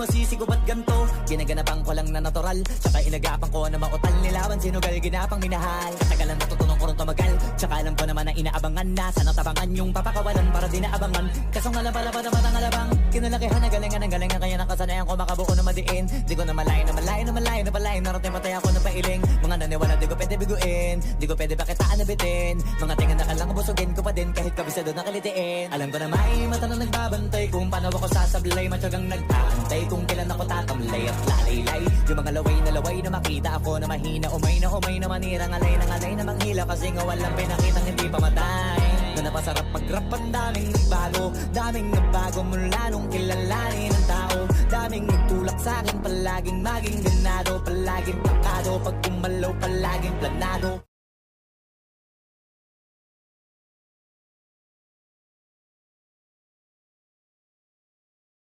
masisi ko ba't ganto? Ginaganapan ko lang na natural, tsaka inagapan ko na mautal. Nilawan sinugal, ginapang minahal. Katagalan natutunan ko rin tumagal, tsaka alam ko naman na inaabangan na. Sana tabangan yung papakawalan para di naabangan. Kaso nga lang pala ba naman ang alabang kinalakihan na galingan ng galingan, kaya nakasanayan ko makabuo na madiin. Di ko na malayo na malayo na malayo na palayo. Narating matay ako ng pailing. Mga naniwala di ko pwede biguin, di ko pwede pakitaan na bitin. Mga tingan na kalang busugin ko pa din kahit kabisado na kalitiin. Alam ko na may mata na nagbabantay kung paano ako sasablay. Matyagang nag-aantay kung kailan ako tatamlay at lalaylay. Yung mga laway na makita ako na mahina. Umay na manira, ngalay na manghila. Kasi nga walang pinakitang hindi pamatay. Na napasarap mag-rap, ang daming nagbago mula nung kilalanin ng tao. Daming nagtulak sa'kin, palaging maging ganado, palaging pakado, pag kumalaw palaging planado.